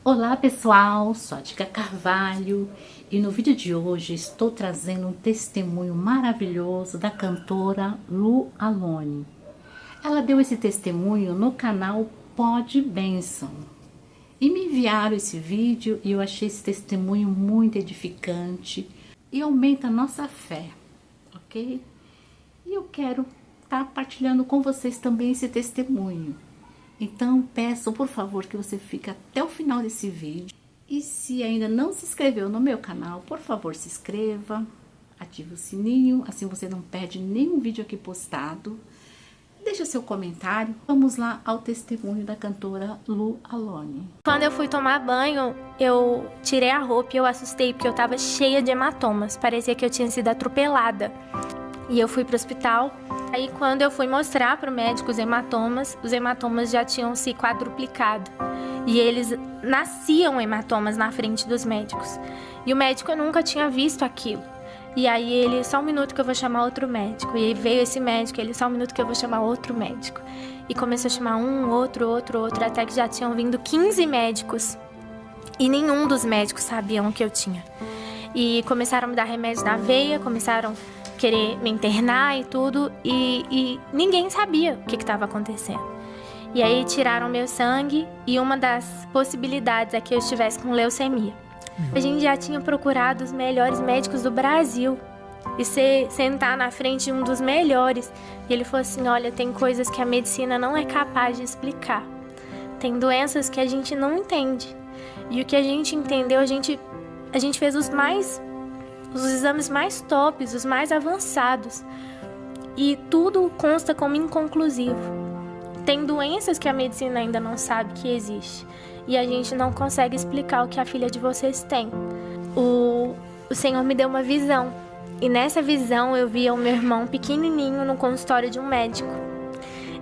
Olá pessoal, sou a Dica Carvalho e no vídeo de hoje estou trazendo um testemunho maravilhoso da cantora Lu Alone. Ela deu esse testemunho no canal Pod Bênção e me enviaram esse vídeo e eu achei esse testemunho muito edificante e aumenta a nossa fé, ok? E eu quero estar partilhando com vocês também esse testemunho. Então, peço, por favor, que você fique até o final desse vídeo. E se ainda não se inscreveu no meu canal, por favor, se inscreva, ative o sininho, assim você não perde nenhum vídeo aqui postado. Deixa seu comentário. Vamos lá ao testemunho da cantora Lu Alone. Quando eu fui tomar banho, eu tirei a roupa e eu assustei, porque eu tava cheia de hematomas. Parecia que eu tinha sido atropelada. E eu fui pro hospital. Aí quando eu fui mostrar pro médico os hematomas já tinham se quadruplicado. E eles nasciam hematomas na frente dos médicos. E o médico nunca tinha visto aquilo. E aí ele, só um minuto que eu vou chamar outro médico. E aí veio esse médico, ele, só um minuto que eu vou chamar outro médico. E começou a chamar um, outro, até que já tinham vindo 15 médicos. E nenhum dos médicos sabiam o que eu tinha. E começaram a me dar remédio na veia, começaram querer me internar e tudo, e ninguém sabia o que estava acontecendo. E aí tiraram meu sangue e uma das possibilidades é que eu estivesse com leucemia. A gente já tinha procurado os melhores médicos do Brasil e sentar na frente de um dos melhores. E ele falou assim, olha, tem coisas que a medicina não é capaz de explicar. Tem doenças que a gente não entende. E o que a gente entendeu, a gente fez os exames mais tops, os mais avançados. E tudo consta como inconclusivo. Tem doenças que a medicina ainda não sabe que existe. E a gente não consegue explicar o que a filha de vocês tem. O Senhor me deu uma visão. E nessa visão eu via o meu irmão pequenininho no consultório de um médico.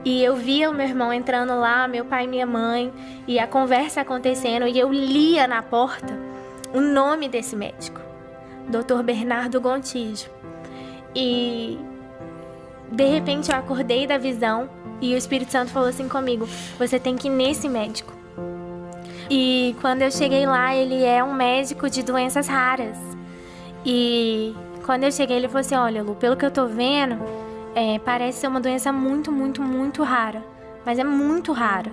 E eu via o meu irmão entrando lá, meu pai e minha mãe, e a conversa acontecendo. E eu lia na porta o nome desse médico. Dr. Bernardo Gontijo. E de repente eu acordei da visão e o Espírito Santo falou assim comigo, você tem que ir nesse médico. E quando eu cheguei lá, ele é um médico de doenças raras. E quando eu cheguei, ele falou assim, olha Lu, pelo que eu tô vendo, parece ser uma doença muito, muito, muito rara. Mas é muito rara.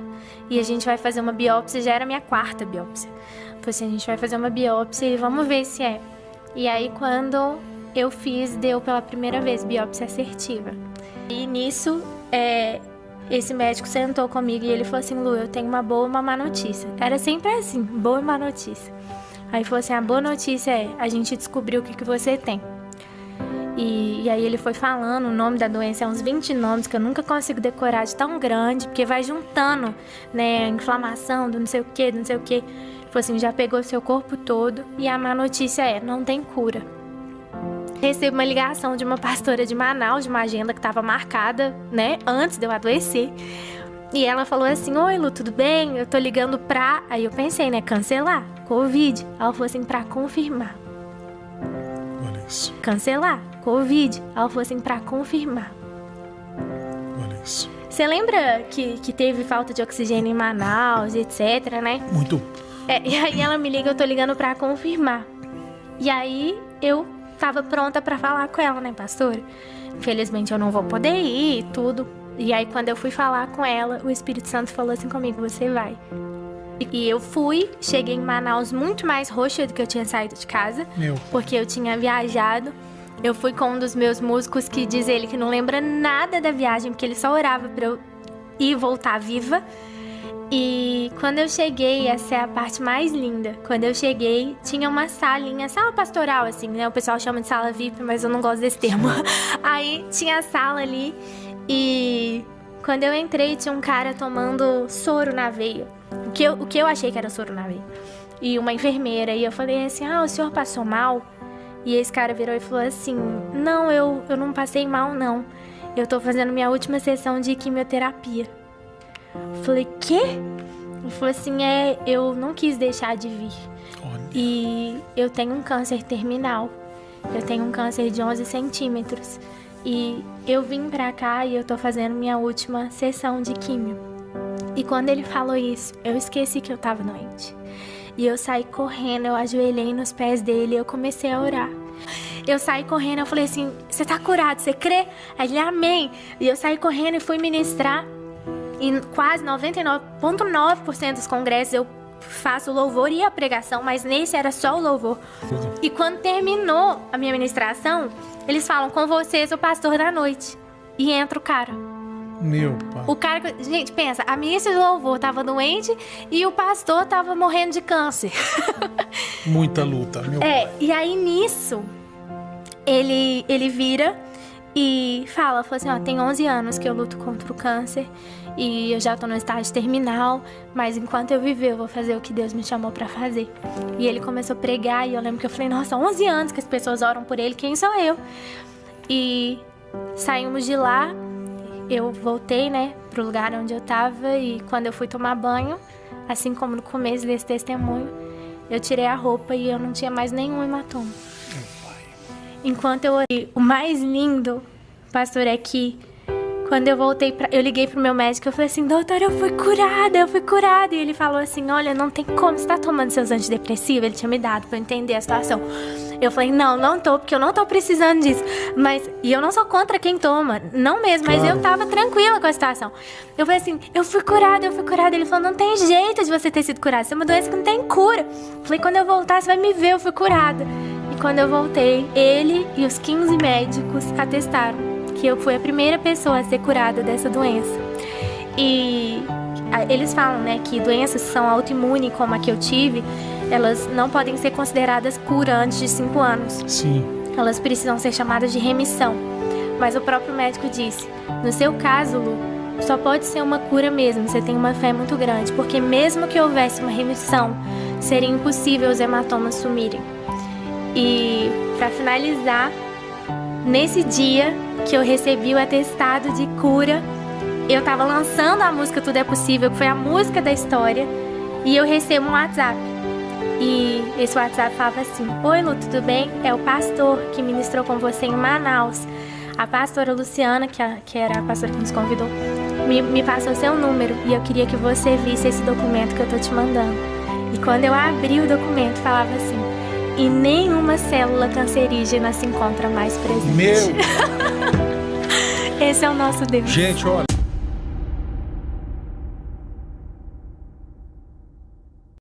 E a gente vai fazer uma biópsia, já era a minha 4ª biópsia. Falei assim, a gente vai fazer uma biópsia e vamos ver se é. E aí quando eu fiz, deu pela primeira vez biópsia assertiva. E nisso, esse médico sentou comigo e ele falou assim, Lu, eu tenho uma boa e uma má notícia. Era sempre assim, boa e má notícia. Aí falou assim, a boa notícia é, a gente descobriu o que você tem. E aí ele foi falando, o nome da doença é uns 20 nomes que eu nunca consigo decorar de tão grande, porque vai juntando, né, inflamação do não sei o que, do não sei o que. Ele falou assim, já pegou seu corpo todo e a má notícia é, não tem cura. Recebi uma ligação de uma pastora de Manaus, de uma agenda que estava marcada, né, antes de eu adoecer. E ela falou assim, oi Lu, tudo bem? Eu tô ligando pra... Aí eu pensei, né, cancelar, Covid. Ela falou assim, pra confirmar. Olha isso. Cancelar, Covid. Ela falou assim, pra confirmar. Olha isso. Você lembra que teve falta de oxigênio em Manaus, etc, né? Muito. E aí ela me liga, eu tô ligando pra confirmar. E aí eu tava pronta pra falar com ela, né, pastora? Infelizmente eu não vou poder ir e tudo. E aí quando eu fui falar com ela, o Espírito Santo falou assim comigo, você vai. E eu fui, cheguei em Manaus muito mais roxa do que eu tinha saído de casa. Porque eu tinha viajado. Eu fui com um dos meus músicos que diz ele que não lembra nada da viagem, porque ele só orava pra eu ir e voltar viva. E quando eu cheguei, essa é a parte mais linda. Quando eu cheguei, tinha uma salinha, sala pastoral, assim, né? O pessoal chama de sala VIP, mas eu não gosto desse termo. Aí tinha a sala ali e quando eu entrei, tinha um cara tomando soro na veia. O que eu achei que era soro na veia. E uma enfermeira. E eu falei assim, o senhor passou mal? E esse cara virou e falou assim, não, eu não passei mal, não. Eu tô fazendo minha última sessão de quimioterapia. Eu falei, quê? Ele falou assim, eu não quis deixar de vir. Olha. E eu tenho um câncer terminal. Eu tenho um câncer de 11 centímetros. E eu vim pra cá e eu tô fazendo minha última sessão de químio. E quando ele falou isso, eu esqueci que eu tava doente. E eu saí correndo, eu ajoelhei nos pés dele e eu comecei a orar. Eu saí correndo, eu falei assim, você tá curado, você crê? Aí ele, amém. E eu saí correndo e fui ministrar. Em quase 99,9% dos congressos eu faço o louvor e a pregação, mas nesse era só o louvor. E quando terminou a minha ministração, eles falam, com vocês o pastor da noite. E entra o cara. Meu pai. O cara, gente, pensa, a ministra do louvor tava doente e o pastor tava morrendo de câncer. Muita luta, meu pai. E aí nisso, ele vira e falou assim, ó, tem 11 anos que eu luto contra o câncer e eu já tô no estágio terminal, mas enquanto eu viver eu vou fazer o que Deus me chamou pra fazer. E ele começou a pregar e eu lembro que eu falei, nossa, 11 anos que as pessoas oram por ele, quem sou eu? E saímos de lá, eu voltei, né, pro lugar onde eu tava e quando eu fui tomar banho, assim como no começo desse testemunho, eu tirei a roupa e eu não tinha mais nenhum hematoma. Enquanto eu orei, o mais lindo, pastor, é que quando eu voltei, eu liguei pro meu médico, eu falei assim, doutor, eu fui curada. E ele falou assim, olha, não tem como, você tá tomando seus antidepressivos? Ele tinha me dado pra eu entender a situação. Eu falei, não tô, porque eu não tô precisando disso. E eu não sou contra quem toma, não mesmo, mas eu tava tranquila com a situação. Eu falei assim, eu fui curada. Ele falou, não tem jeito de você ter sido curada, isso é uma doença que não tem cura. Eu falei, quando eu voltar, você vai me ver, eu fui curada. E quando eu voltei, ele e os 15 médicos atestaram que eu fui a primeira pessoa a ser curada dessa doença. E eles falam, né, que doenças que são autoimunes, como a que eu tive, elas não podem ser consideradas cura antes de 5 anos. Sim. Elas precisam ser chamadas de remissão. Mas o próprio médico disse, no seu caso, Lu, só pode ser uma cura mesmo, você tem uma fé muito grande, porque mesmo que houvesse uma remissão, seria impossível os hematomas sumirem. E, para finalizar, nesse dia que eu recebi o atestado de cura, eu tava lançando a música Tudo é Possível, que foi a música da história, e eu recebo um WhatsApp. E esse WhatsApp falava assim, oi Lu, tudo bem? É o pastor que ministrou com você em Manaus. A pastora Luciana, que era a pastora que nos convidou, me passou seu número e eu queria que você visse esse documento que eu tô te mandando. E quando eu abri o documento, falava assim, e nenhuma célula cancerígena se encontra mais presente. Meu! Esse é o nosso Deus. Gente, olha.